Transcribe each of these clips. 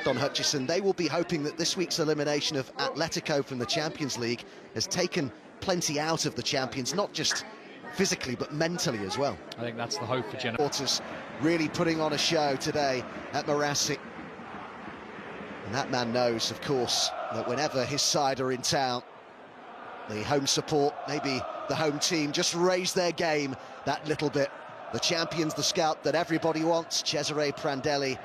On Hutchison, they will be hoping that this week's elimination of Atletico from the Champions League has taken plenty out of the champions, not just physically but mentally as well. I think that's the hope for Genoa. Supporters really putting on a show today at Marassi. And that man knows, of course, that whenever his side are in town, the home support, maybe the home team, just raise their game that little bit. The champions, the scout that everybody wants, Cesare Prandelli,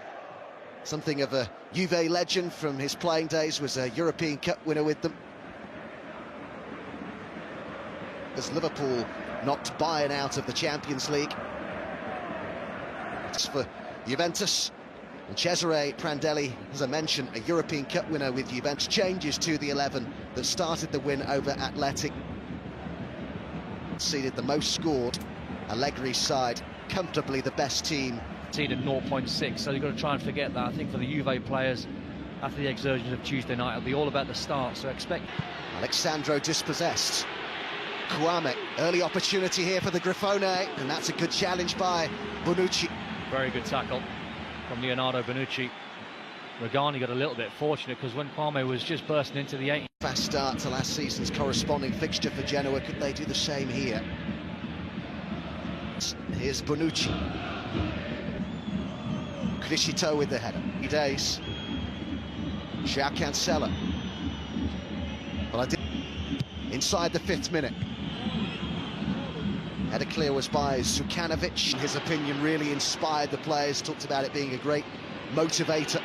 something of a Juve legend from his playing days, was a European Cup winner with them. As Liverpool knocked Bayern out of the Champions League. It's for Juventus. And Cesare Prandelli, as I mentioned, a European Cup winner with Juventus, changes to the 11 that started the win over Athletic. Conceded the most scored. Allegri's side, comfortably the best team. At 0.6, so you've got to try and forget that. I think for the Juve players, after the exertions of Tuesday night, it'll be all about the start, so expect... Alexandro dispossessed. Kwame, early opportunity here for the Grifone, and that's a good challenge by Bonucci. Very good tackle from Leonardo Bonucci. Regani got a little bit fortunate because when Kwame was just bursting into the 8. Fast start to last season's corresponding fixture for Genoa. Could they do the same here? Here's Bonucci. Criscito with the header. Days. João Cancelo. Well, I did inside the 5th minute. Header clear was by Zukanovic. In his opinion, really inspired the players. Talked about it being a great motivator.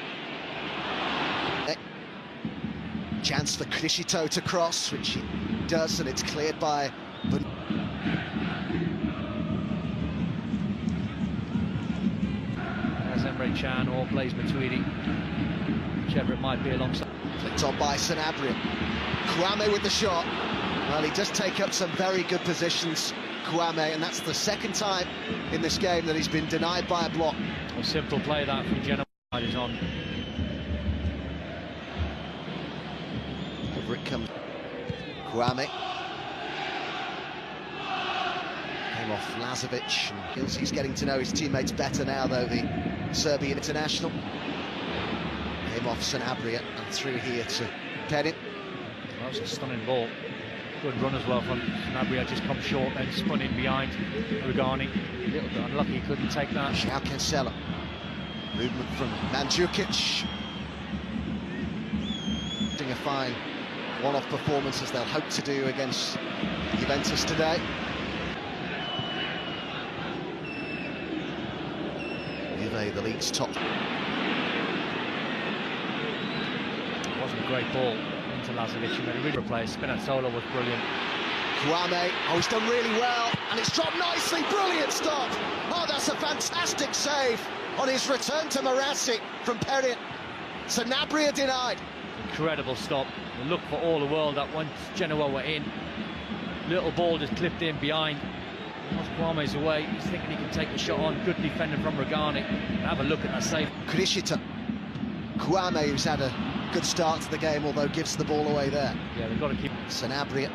Chance for Criscito to cross, which he does, and it's cleared by Emre Can or Blaise Matuidi, whichever it might be alongside. Flicked on by Sanabria. Kwame with the shot. Well, he does take up some very good positions, Kwame, and that's the 2nd time in this game that he's been denied by a block. A simple play that from Genoa is on. Over it comes. Kwame. Came off Lazovic, and feels he's getting to know his teammates better now, though, the Serbian international. Came off Sanabria and through here to Perin. Well, that's a stunning ball. Good run as well from Sanabria, just come short, then spun in behind Regani. A little bit unlucky, he couldn't take that. João Cancelo. Movement from Mandzukic. Doing a fine one-off performance, as they'll hope to do against Juventus today. Juve, the league's top. It wasn't a great ball into Lazovic, and then the player Spinazzola was brilliant. Kwame, oh, he's done really well, and it's dropped nicely. Brilliant stop. Oh, that's a fantastic save on his return to Marassi from Perin. Sanabria denied. Incredible stop. The look for all the world that once Genoa were in. Little ball just clipped in behind. Once Kwame's away, he's thinking he can take the shot on. Good defending from Regani. Have a look at that save. Criscito. Kwame, who's had a good start to the game, although gives the ball away there. Yeah, they've got to keep... Sanabria.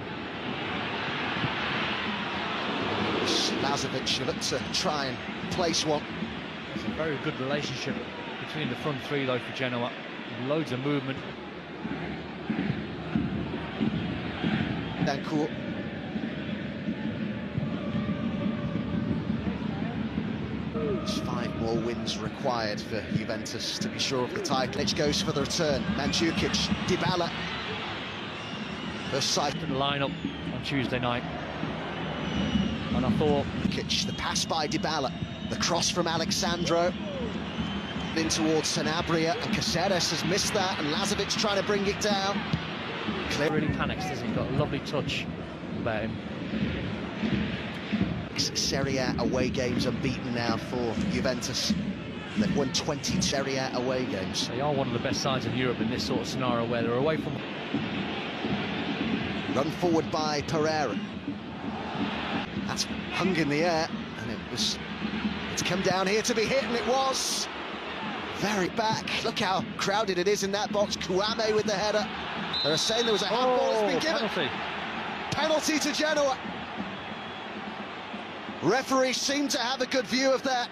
Lazovic looked to try and place one. It's a very good relationship between the front three, though, for Genoa. Loads of movement. Dancourt. There's 5 more wins required for Juventus to be sure of the title. It goes for the return. Mandzukic, Dybala. First sight in the lineup on Tuesday night. And I thought... The pass by Dybala. The cross from Alexandro. In towards Sanabria, and Caceres has missed that, and Lazovic trying to bring it down. Really panics, doesn't he? Got a lovely touch about him. Serie A away games unbeaten now for Juventus. They've won 20 Serie A away games. They are one of the best sides in Europe in this sort of scenario where they're away from... Run forward by Pereira. That's hung in the air, and it's come down here to be hit, and it was. Very back. Look how crowded it is in that box. Kwame with the header. They're saying there was a handball that's been given. Penalty to Genoa. Referee seemed to have a good view of that.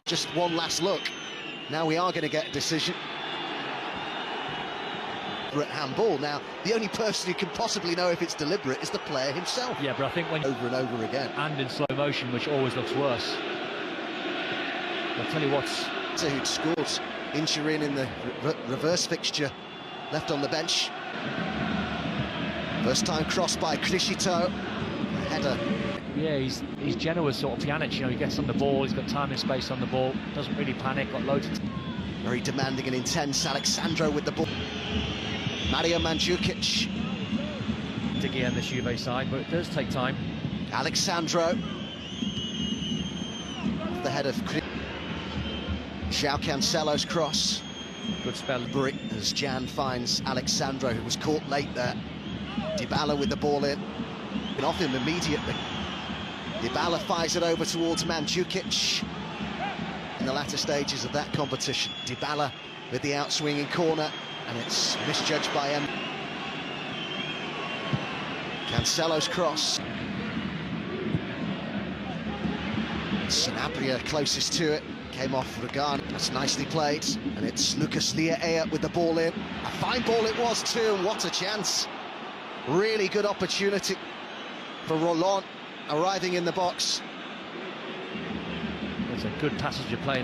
Just one last look. Now we are going to get a decision. handball. Now, the only person who can possibly know if it's deliberate is the player himself. Yeah, but I think when over and over again. And in slow motion, which always looks worse. I'll tell you what's... Who'd scored Inchirin in the reverse fixture, left on the bench. First time cross by Criscito. Header. Yeah, he's Genoa's sort of Pjanic, you know, he gets on the ball, he's got time and space on the ball, doesn't really panic, got loads of... Very demanding and intense, Alexandro with the ball. Mario Mandzukic. Diggy on this Juve side, but it does take time. Alexandro. The head of João Cancelo's cross. Good spell. As Jan finds Alexandro, who was caught late there. Dybala with the ball in. And off him immediately. Dybala fires it over towards Mandzukic. In the latter stages of that competition, Dybala with the outswinging corner, and it's misjudged by M. Cancelo's cross. Sanabria closest to it, came off Regani. That's nicely played, and it's Lucas Leia with the ball in. A fine ball it was too, and what a chance. Really good opportunity for Roland arriving in the box. It's a good passage of play.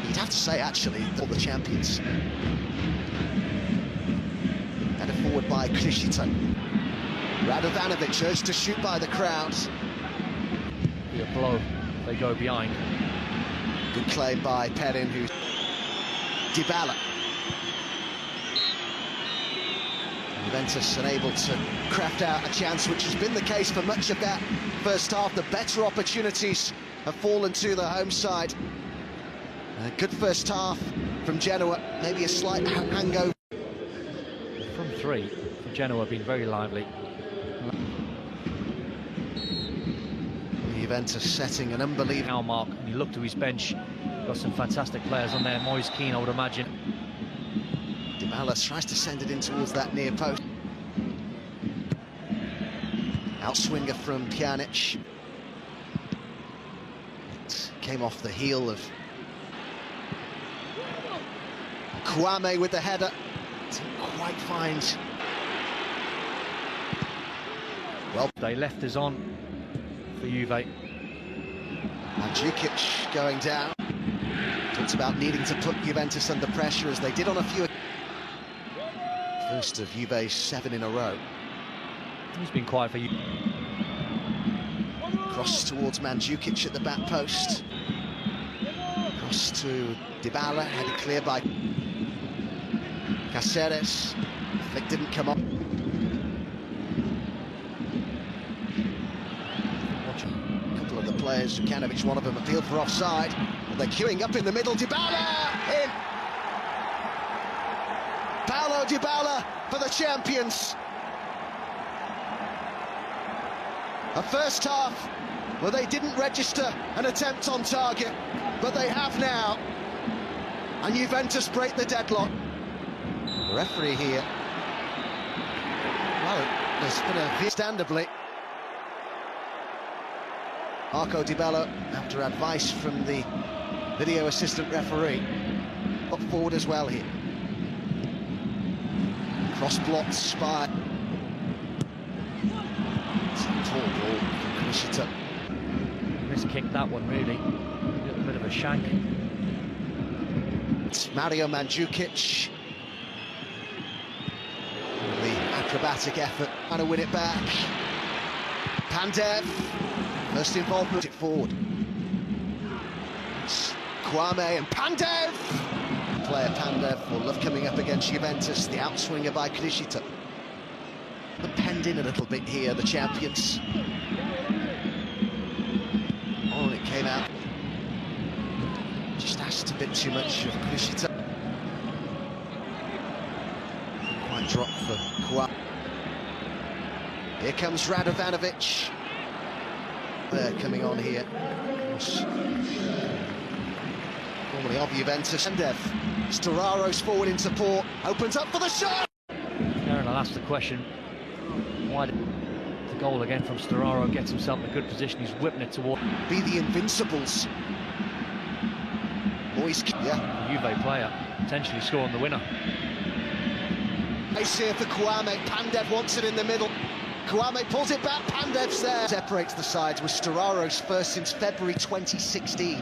You'd have to say, actually, all the champions. Headed forward by Criscito. Radovanovic urged to shoot by the crowd. Be a blow. They go behind. Good claim by Perin, who... Dybala. Juventus unable to craft out a chance, which has been the case for much of that first half. The better opportunities have fallen to the home side. A good first half from Genoa, maybe a slight hangover. From three, Genoa have been very lively. Juventus setting an unbelievable... Now, Mark, when you look to his bench, got some fantastic players on there. Moise Keane, I would imagine. Dybala tries to send it in towards that near post. Outswinger from Pjanic. It came off the heel of Kwame with the header. Didn't quite find. Well, they left us on for Juve. Mandzukic going down. Talks about needing to put Juventus under pressure, as they did on a few. First of Juve's 7 in a row. He's been quiet for you. Cross towards Mandzukic at the back post. Cross to Dybala, headed clear by Caceres. Flick didn't come up. A couple of the players, Jukanovic, one of them, appealed for offside. But they're queuing up in the middle. Dybala in. Paulo Dybala for the champions. A first half where they didn't register an attempt on target, but they have now. And Juventus break the deadlock. The referee here. Well, there's been a understandably. Marco Dybala, after advice from the video assistant referee, got forward as well here. Cross blocks by... It's a tall ball from Criscito. Miskicked that one, really. A little bit of a shank. It's Mario Mandzukic. The acrobatic effort, trying to win it back. Pandev. First involvement, it forward. It's Kwame and Pandev. Player Pandev will love coming up against Juventus. The outswinger by Criscito. But penned in a little bit here, the champions. Oh, and it came out. Just asked a bit too much of Criscito. Quite dropped for Kwame. Here comes Radovanovic. They're coming on here. Formerly of Juventus. Pandev. Storaro's forward in support. Opens up for the shot! Aaron, I'll ask the question. Why did the goal again from Storaro gets himself in a good position? He's whipping it toward... Be the Invincibles. Always, yeah. Juve player potentially scoring the winner. Ace here for Kwame. Pandev wants it in the middle. Kwame pulls it back. Pandev's there. Separates the sides with Storaro's first since February 2016.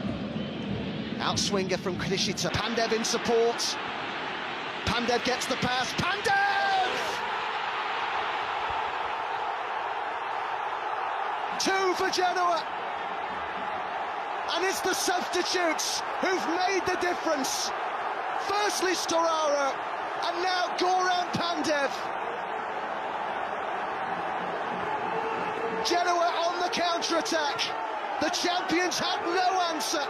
Outswinger from Krishita. Pandev in support. Pandev gets the pass. Pandev! 2 for Genoa. And it's the substitutes who've made the difference. Firstly Storaro, and now Goran Pandev. Genoa on the counter-attack. The champions had no answer.